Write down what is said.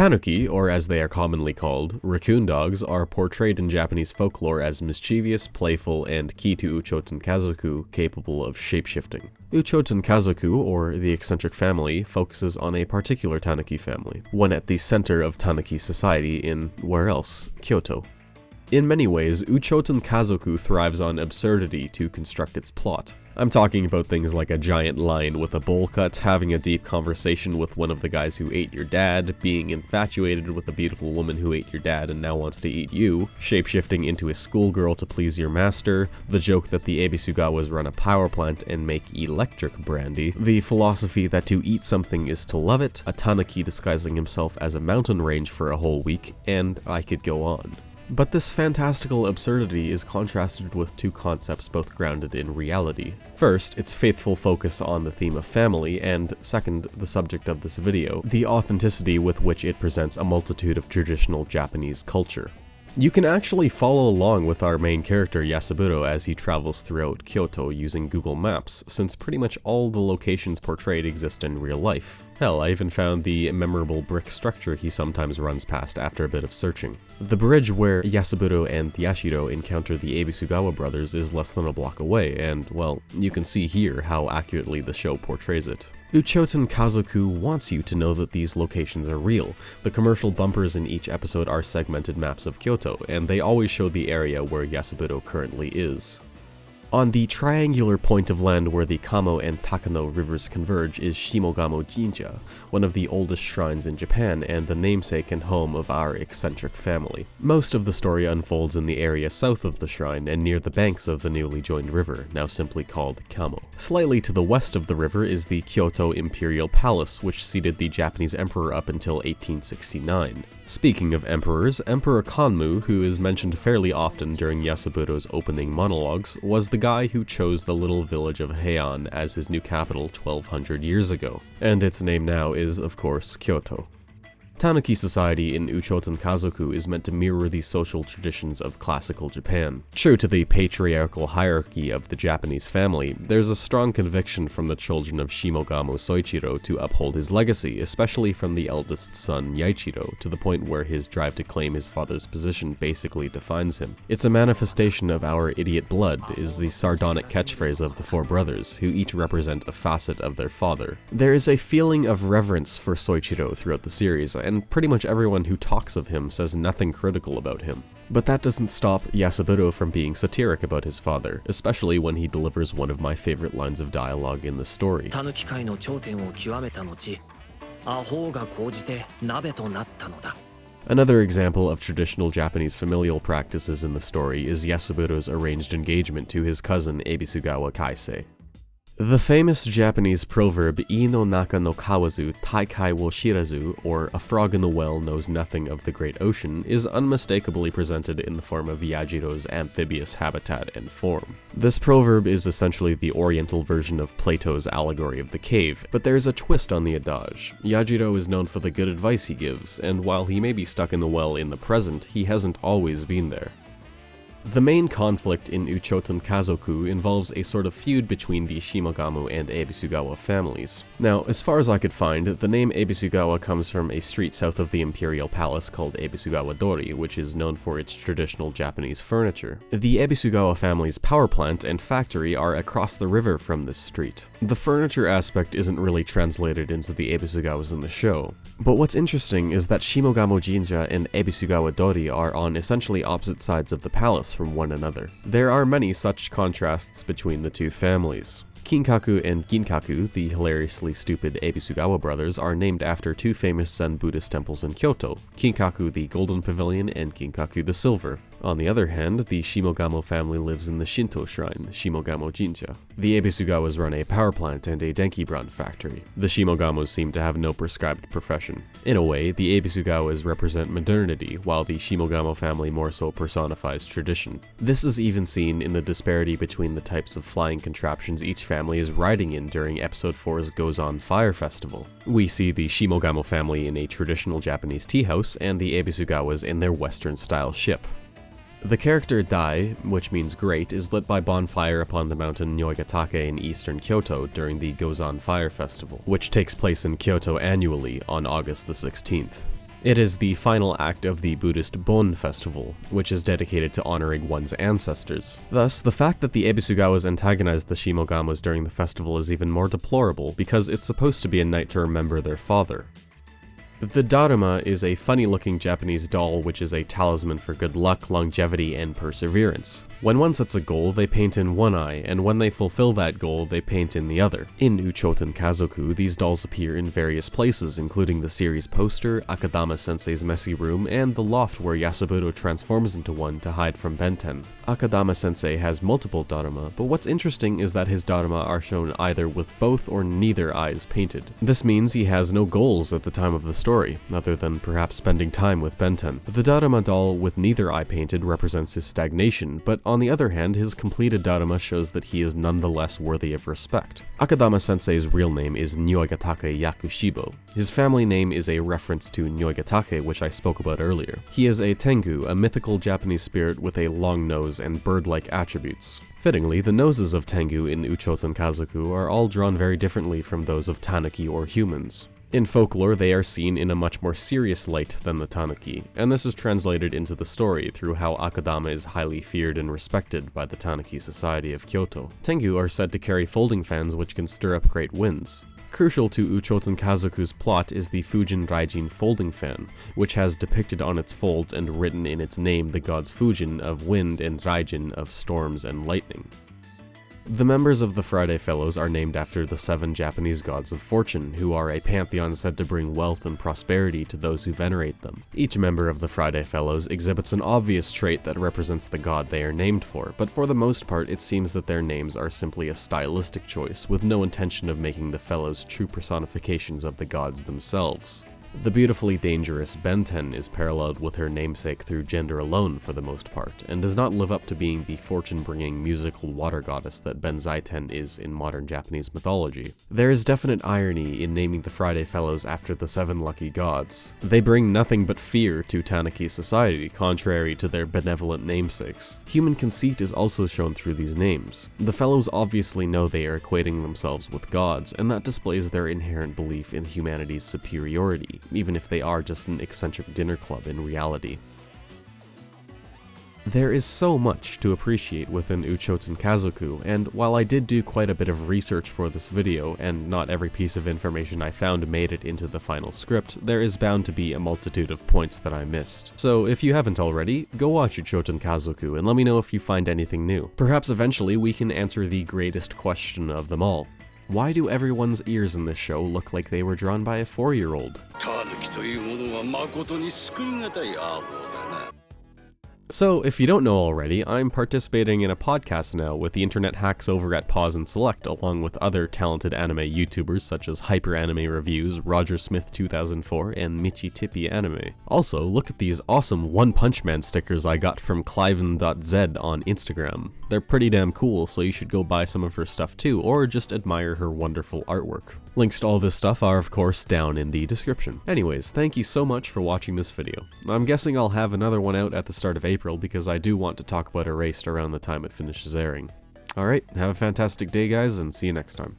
Tanuki, or as they are commonly called, raccoon dogs, are portrayed in Japanese folklore as mischievous, playful, and key to Uchouten Kazoku, capable of shapeshifting. Uchouten Kazoku, or the Eccentric Family, focuses on a particular Tanuki family, one at the center of Tanuki society in, where else? Kyoto. In many ways, Uchouten Kazoku thrives on absurdity to construct its plot. I'm talking about things like a giant lion with a bowl cut, having a deep conversation with one of the guys who ate your dad, being infatuated with a beautiful woman who ate your dad and now wants to eat you, shapeshifting into a schoolgirl to please your master, the joke that the Ebisugawas run a power plant and make electric brandy, the philosophy that to eat something is to love it, a tanuki disguising himself as a mountain range for a whole week, and I could go on. But this fantastical absurdity is contrasted with two concepts both grounded in reality. First, its faithful focus on the theme of family, and second, the subject of this video, the authenticity with which it presents a multitude of traditional Japanese culture. You can actually follow along with our main character Yasuburo as he travels throughout Kyoto using Google Maps, since pretty much all the locations portrayed exist in real life. Hell, I even found the memorable brick structure he sometimes runs past after a bit of searching. The bridge where Yasuburo and Yashiro encounter the Ebisugawa brothers is less than a block away, and, well, you can see here how accurately the show portrays it. Uchouten Kazoku wants you to know that these locations are real. The commercial bumpers in each episode are segmented maps of Kyoto, and they always show the area where Yasuburo currently is. On the triangular point of land where the Kamo and Takano rivers converge is Shimogamo Jinja, one of the oldest shrines in Japan and the namesake and home of our eccentric family. Most of the story unfolds in the area south of the shrine and near the banks of the newly joined river, now simply called Kamo. Slightly to the west of the river is the Kyoto Imperial Palace, which seated the Japanese emperor up until 1869. Speaking of emperors, Emperor Kanmu, who is mentioned fairly often during Yasuburo's opening monologues, was the guy who chose the little village of Heian as his new capital 1200 years ago, and its name now is, of course, Kyoto. Tanuki society in Uchouten Kazoku is meant to mirror the social traditions of classical Japan. True to the patriarchal hierarchy of the Japanese family, there's a strong conviction from the children of Shimogamo Soichiro to uphold his legacy, especially from the eldest son Yaichiro, to the point where his drive to claim his father's position basically defines him. It's a manifestation of our idiot blood, is the sardonic catchphrase of the four brothers, who each represent a facet of their father. There is a feeling of reverence for Soichiro throughout the series, and pretty much everyone who talks of him says nothing critical about him. But that doesn't stop Yasuburo from being satiric about his father, especially when he delivers one of my favorite lines of dialogue in the story. Another example of traditional Japanese familial practices in the story is Yasuburo's arranged engagement to his cousin Ebisugawa Kaisei. The famous Japanese proverb "Ii no naka no kawazu taikai wo shirazu," or "a frog in the well knows nothing of the great ocean," is unmistakably presented in the form of Yajiro's amphibious habitat and form. This proverb is essentially the oriental version of Plato's allegory of the cave, but there's a twist on the adage. Yajiro is known for the good advice he gives, and while he may be stuck in the well in the present, he hasn't always been there. The main conflict in Uchouten Kazoku involves a sort of feud between the Shimogamo and Ebisugawa families. Now, as far as I could find, the name Ebisugawa comes from a street south of the Imperial Palace called Ebisugawa Dori, which is known for its traditional Japanese furniture. The Ebisugawa family's power plant and factory are across the river from this street. The furniture aspect isn't really translated into the Ebisugawas in the show, but what's interesting is that Shimogamo Jinja and Ebisugawa Dori are on essentially opposite sides of the palace from one another. There are many such contrasts between the two families. Kinkaku and Ginkaku, the hilariously stupid Ebisugawa brothers, are named after two famous Zen Buddhist temples in Kyoto, Kinkaku the Golden Pavilion and Ginkaku the Silver. On the other hand, the Shimogamo family lives in the Shinto shrine, Shimogamo Jinja. The Ebisugawas run a power plant and a Denkibran factory. The Shimogamos seem to have no prescribed profession. In a way, the Ebisugawas represent modernity, while the Shimogamo family more so personifies tradition. This is even seen in the disparity between the types of flying contraptions each family is riding in during Episode 4's Goes On Fire Festival. We see the Shimogamo family in a traditional Japanese tea house, and the Ebisugawas in their Western-style ship. The character Dai, which means great, is lit by bonfire upon the mountain Nyoigatake in eastern Kyoto during the Goes On Fire Festival, which takes place in Kyoto annually on August the 16th. It is the final act of the Buddhist Bon festival, which is dedicated to honoring one's ancestors. Thus, the fact that the Ebisugawas antagonize the Shimogamas during the festival is even more deplorable because it's supposed to be a night to remember their father. The Daruma is a funny-looking Japanese doll which is a talisman for good luck, longevity, and perseverance. When one sets a goal, they paint in one eye, and when they fulfill that goal, they paint in the other. In Uchouten Kazoku, these dolls appear in various places, including the series poster, Akadama-sensei's messy room, and the loft where Yasuburo transforms into one to hide from Benten. Akadama-sensei has multiple Daruma, but what's interesting is that his Daruma are shown either with both or neither eyes painted. This means he has no goals at the time of the story, other than perhaps spending time with Benten. The Daruma doll with neither eye painted represents his stagnation, but on the other hand, his completed Daruma shows that he is nonetheless worthy of respect. Akadama-sensei's real name is Nyoigatake Yakushibo. His family name is a reference to Nyoigatake, which I spoke about earlier. He is a Tengu, a mythical Japanese spirit with a long nose and bird-like attributes. Fittingly, the noses of Tengu in Uchouten Kazoku are all drawn very differently from those of tanuki or humans. In folklore, they are seen in a much more serious light than the tanuki, and this is translated into the story through how Akadama is highly feared and respected by the tanuki society of Kyoto. Tengu are said to carry folding fans which can stir up great winds. Crucial to Uchouten Kazoku's plot is the Fujin Raijin folding fan, which has depicted on its folds and written in its name the gods Fujin of wind and Raijin of storms and lightning. The members of the Friday Fellows are named after the 7 Japanese gods of fortune, who are a pantheon said to bring wealth and prosperity to those who venerate them. Each member of the Friday Fellows exhibits an obvious trait that represents the god they are named for, but for the most part it seems that their names are simply a stylistic choice, with no intention of making the Fellows true personifications of the gods themselves. The beautifully dangerous Benten is paralleled with her namesake through gender alone for the most part, and does not live up to being the fortune-bringing musical water goddess that Benzaiten is in modern Japanese mythology. There is definite irony in naming the Friday Fellows after the 7 lucky gods. They bring nothing but fear to Tanuki society, contrary to their benevolent namesakes. Human conceit is also shown through these names. The Fellows obviously know they are equating themselves with gods, and that displays their inherent belief in humanity's superiority, even if they are just an eccentric dinner club in reality. There is so much to appreciate within Uchouten Kazoku, and while I did do quite a bit of research for this video, and not every piece of information I found made it into the final script, there is bound to be a multitude of points that I missed. So if you haven't already, go watch Uchouten Kazoku and let me know if you find anything new. Perhaps eventually we can answer the greatest question of them all. Why do everyone's ears in this show look like they were drawn by a 4-year-old? So, if you don't know already, I'm participating in a podcast now with the internet hacks over at Pause and Select, along with other talented anime YouTubers such as Hyper Anime Reviews, Roger Smith 2004, and Michi Tippy Anime. Also, look at these awesome One Punch Man stickers I got from Cliven.z on Instagram. They're pretty damn cool, so you should go buy some of her stuff too, or just admire her wonderful artwork. Links to all this stuff are of course down in the description. Anyways, thank you so much for watching this video. I'm guessing I'll have another one out at the start of April because I do want to talk about Erased around the time it finishes airing. Alright, have a fantastic day guys, and see you next time.